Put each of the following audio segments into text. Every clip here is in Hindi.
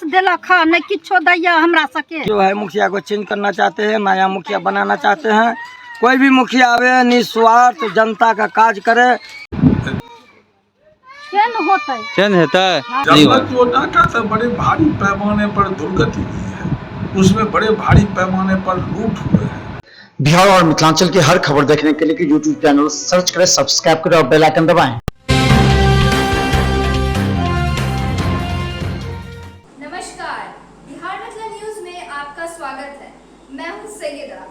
दिलक न किछो दैया हमरा सके। जो है मुखिया को चेंज करना चाहते हैं, नया मुखिया बनाना चाहते हैं। कोई भी मुखिया आवे निस्वार्थ जनता का काज करे। चेंज होता है। जनमत योजना का तो बड़े भारी पैमाने पर दुर्गति हुई है, उसमें बड़े भारी पैमाने पर लूट हुए हैं। बिहार और मिथिलांचल की हर खबर देखने के लिए यूट्यूब चैनल सर्च करें, सब्सक्राइब करें और बेल आइकन दबाएं। नमस्कार, बिहार मतलब न्यूज में आपका स्वागत है। मैं हूं सैयदा।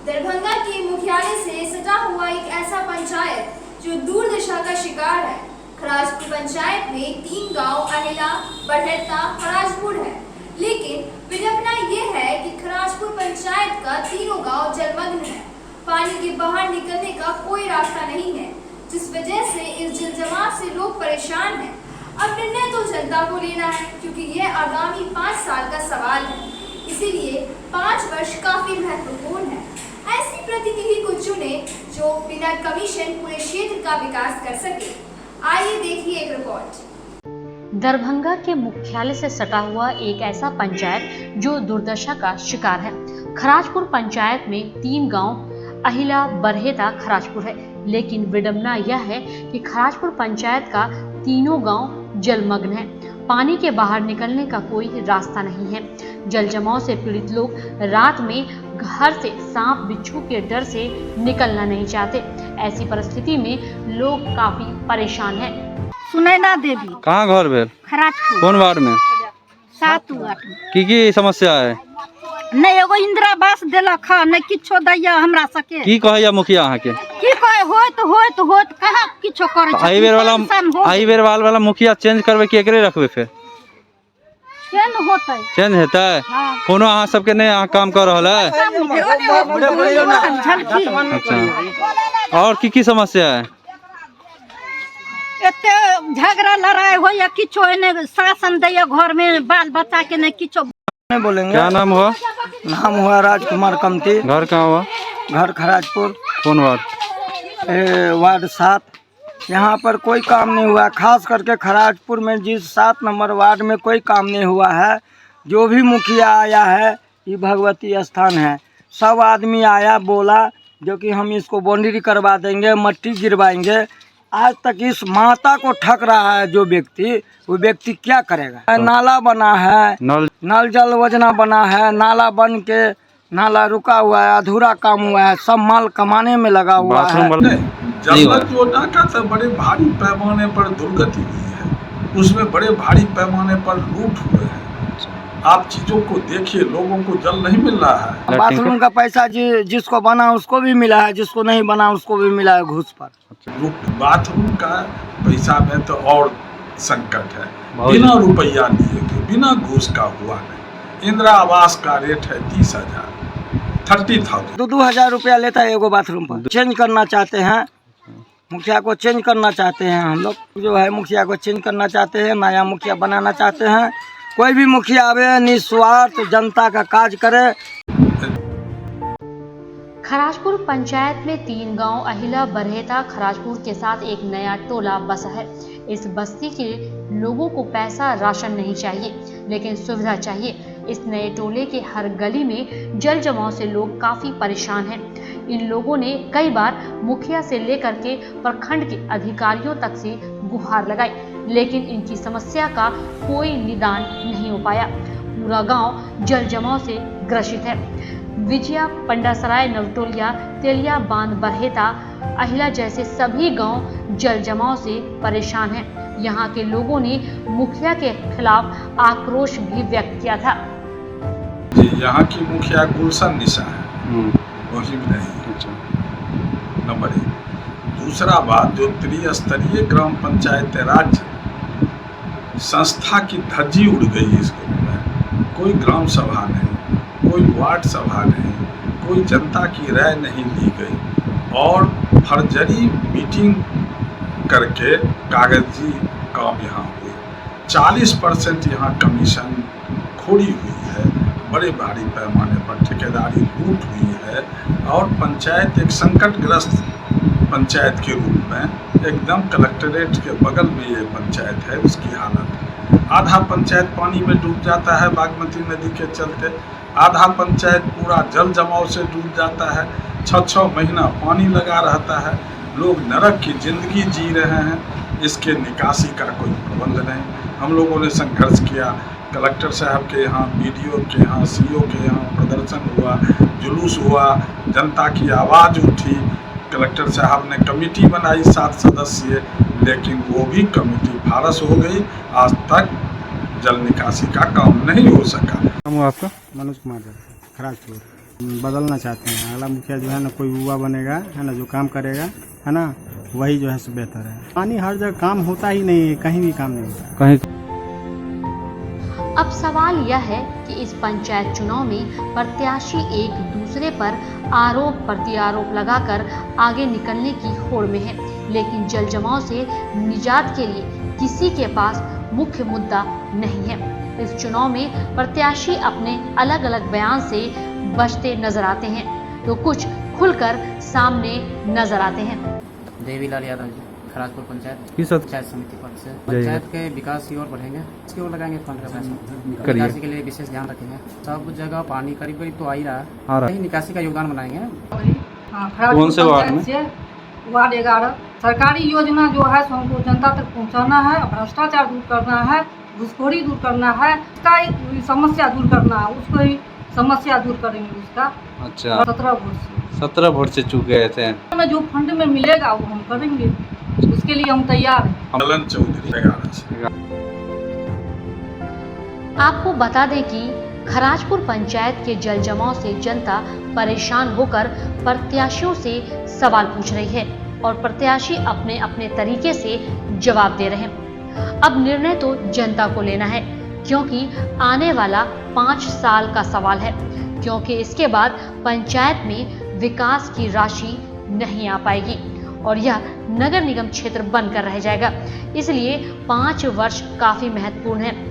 दरभंगा के मुख्यालय से सटा हुआ एक ऐसा पंचायत जो दूर दशा का शिकार है। खराजपुर पंचायत में 3 गांव अहिला, बरहेता, खराजपुर है, लेकिन विडंबना ये है कि खराजपुर पंचायत का तीनों गांव जलमग्न है। पानी के बाहर निकलने का कोई रास्ता नहीं है, जिस वजह से इस जलजमाव से लोग परेशान हैं। अब निर्णय तो जनता को लेना है, क्योंकि यह आगामी 5 साल का सवाल है, इसीलिए 5 वर्ष काफी महत्वपूर्ण है। ऐसी प्रतिनिधि को चुने जो बिना कमीशन पूरे क्षेत्र का विकास कर सके। आइए देखिए एक रिपोर्ट। दरभंगा के मुख्यालय से सटा हुआ एक ऐसा पंचायत जो दुर्दशा का शिकार है। खराजपुर पंचायत में 3 गांव अहिला, बरहेता, खराजपुर है, लेकिन विडंबना यह है कि खराजपुर पंचायत का तीनों गांव जलमग्न है। पानी के बाहर निकलने का कोई रास्ता नहीं है। जल जमाव से पीड़ित लोग रात में घर से सांप बिच्छू के डर से निकलना नहीं चाहते। ऐसी परिस्थिति में लोग काफी परेशान हैं। सुनैना देवी। कहाँ घर भेल? खराजपुर। कौन वार्ड में? 7 वार्ड में। की समस्या है? नहीं एगो इंदिरा आवास दिलक न किछो दैया हमरा सके। की कहैया मुखिया अहाँ के? की कहे होत कहाँ किछो करे छै। आई बेर वाला मुखिया चेंज करबे कि एकरे रखबे फिर? चेंज होता है। हाँ। कोनो अहाँ सबके नहीं अहाँ काम कर रहल है? अच्छा, और की समस्या है? एते झगड़ा लड़ाई हो या किछो एने शासन दैया घर में बाल बच्चा के नहीं किछो नहीं बोलेंगे। क्या नाम हुआ? नाम हुआ राजकुमार कमती। घर कहाँ हुआ? घर खराजपुर। कौन वार्ड? वार्ड 7। यहाँ पर कोई काम नहीं हुआ, खास करके खराजपुर में जिस 7 नंबर वार्ड में कोई काम नहीं हुआ है। जो भी मुखिया आया है, ये भगवती स्थान है, सब आदमी आया बोला जो कि हम इसको बाउंड्री करवा देंगे, मट्टी गिरवाएंगे। आज तक इस माता को ठग रहा है जो व्यक्ति, वो व्यक्ति क्या करेगा? नाला बना है, नल जल योजना बना है, नाला बन के नाला रुका हुआ है, अधूरा काम हुआ है, सब माल कमाने में लगा हुआ है। जनमत योजना का तो बड़े भारी पैमाने पर दुर्गति हुई है, उसमें बड़े भारी पैमाने पर लूट हुए हैं। आप चीजों को देखिए, लोगों को जल नहीं मिल रहा है। बाथरूम का पैसा जिसको बना उसको भी मिला है, जिसको नहीं बना उसको भी मिला है घूस पर। बाथरूम का पैसा में तो और संकट है, बिना रुपया लिए के, बिना घूस का हुआ नहीं। इंदिरा आवास का रेट है 30,000, 30,000। 2-2 रुपया लेता है एगो बाथरूम पर। चेंज करना चाहते हैं, मुखिया को चेंज करना चाहते हैं। हम लोग जो है मुखिया को चेंज करना चाहते हैं, नया मुखिया बनाना चाहते हैं। कोई भी मुखिया आवे निस्वार्थ जनता का काज करे। खराजपुर पंचायत में 3 गांव अहिला, बरहेता, खराजपुर के साथ एक नया टोला बसा है। इस बस्ती के लोगों को पैसा राशन नहीं चाहिए, लेकिन सुविधा चाहिए। इस नए टोले के हर गली में जल जमाव से लोग काफी परेशान हैं। इन लोगों ने कई बार मुखिया से लेकर के प्रखंड के अधिकारियों तक से गुहार लगाई, लेकिन इनकी समस्या का कोई निदान नहीं हो पाया। पूरा गांव जल जमाव से ग्रसित है। विजया, पंडासराय, नवटोलिया, तेलिया बांध, बरहेता, अहिला जैसे सभी गांव जल जमाव से परेशान हैं। यहाँ के लोगों ने मुखिया के खिलाफ आक्रोश भी व्यक्त किया था। यहाँ की मुखिया गुलशन निशा है, वही नहीं। नंबर 1। दूसरा बात, जो त्रिस्तरीय ग्राम पंचायत राज संस्था की धज्जी उड़ गई इसके में। कोई ग्राम सभा नहीं, कोई वार्ड सभा नहीं, कोई जनता की राय नहीं ली गई और फर्जरी मीटिंग करके कागजी काम यहाँ हुए। 40% यहाँ कमीशन खोरी हुई है, बड़े भारी पैमाने पर ठेकेदारी लूट हुई है और पंचायत एक संकटग्रस्त पंचायत के रूप में एकदम कलेक्ट्रेट के बगल में ये पंचायत है, उसकी हालत आधा पंचायत पानी में डूब जाता है बागमती नदी के चलते, आधा पंचायत पूरा जल जमाव से डूब जाता है। 6-6 महीना पानी लगा रहता है, लोग नरक की जिंदगी जी रहे हैं। इसके निकासी का कोई प्रबंध नहीं। हम लोगों ने संघर्ष किया, कलेक्टर साहब के यहाँ, BDO के यहाँ, CO के यहाँ प्रदर्शन हुआ, जुलूस हुआ, जनता की आवाज़ उठी। कलेक्टर साहब ने कमेटी बनाई 7 सदस्यीय, लेकिन वो भी कमेटी फारस हो गई। आज तक जल निकासी का काम नहीं हो सका। नाम हुआ आपका? मनोज कुमार खराजपुर। बदलना चाहते हैं, अगला मुखिया जो है ना कोई युवा बनेगा, है ना, जो काम करेगा, है ना, वही जो है सो बेहतर है। पानी हर जगह काम होता ही नहीं है, कहीं भी काम नहीं होता कहीं। अब सवाल यह है कि इस पंचायत चुनाव में प्रत्याशी एक दूसरे पर आरोप प्रत्यारोप लगाकर आगे निकलने की होड़ में है, लेकिन जल जमाव से निजात के लिए किसी के पास मुख्य मुद्दा नहीं है। इस चुनाव में प्रत्याशी अपने अलग अलग बयान से बचते नजर आते हैं, तो कुछ खुलकर सामने नजर आते हैं। देवीलाल यादव जी, खराजपुर पंचायत किस पंचायत समिति पद से। पंचायत के विकास की ओर बढ़ेंगे, इसकी ओर लगाएंगे फंड का पैसा। निकासी के लिए विशेष ध्यान रखेंगे। सब जगह पानी करीब करीब तो आ ही रहा है, कहीं निकासी का योगदान बनाएंगे। कौन से वार्ड में? वार्ड 11। सरकारी योजना जो है सो हमको जनता तक पहुंचाना है, भ्रष्टाचार दूर करना है, घुसखोरी दूर करना है, उसका समस्या दूर करना है, उसको ही समस्या दूर करेंगे उसका। अच्छा, 17 वोट से चूक गए थे। हमें जो फंड में मिलेगा वो हम करेंगे, उसके लिए हम तैयार हैं। मलन चौधरी 11 से। आपको बता दें कि खराजपुर पंचायत के जल जमाव से जनता परेशान होकर प्रत्याशियों से सवाल पूछ रही है और प्रत्याशी अपने अपने तरीके से जवाब दे रहे हैं। अब निर्णय तो जनता को लेना है, क्योंकि आने वाला 5 साल का सवाल है, क्योंकि इसके बाद पंचायत में विकास की राशि नहीं आ पाएगी और यह नगर निगम क्षेत्र बनकर रह जाएगा। इसलिए 5 वर्ष काफी महत्वपूर्ण है।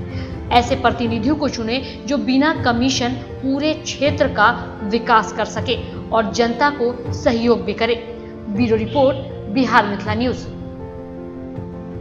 ऐसे प्रतिनिधियों को चुने जो बिना कमीशन पूरे क्षेत्र का विकास कर सके और जनता को सहयोग भी करे। Bureau report, Bihar Mithila news.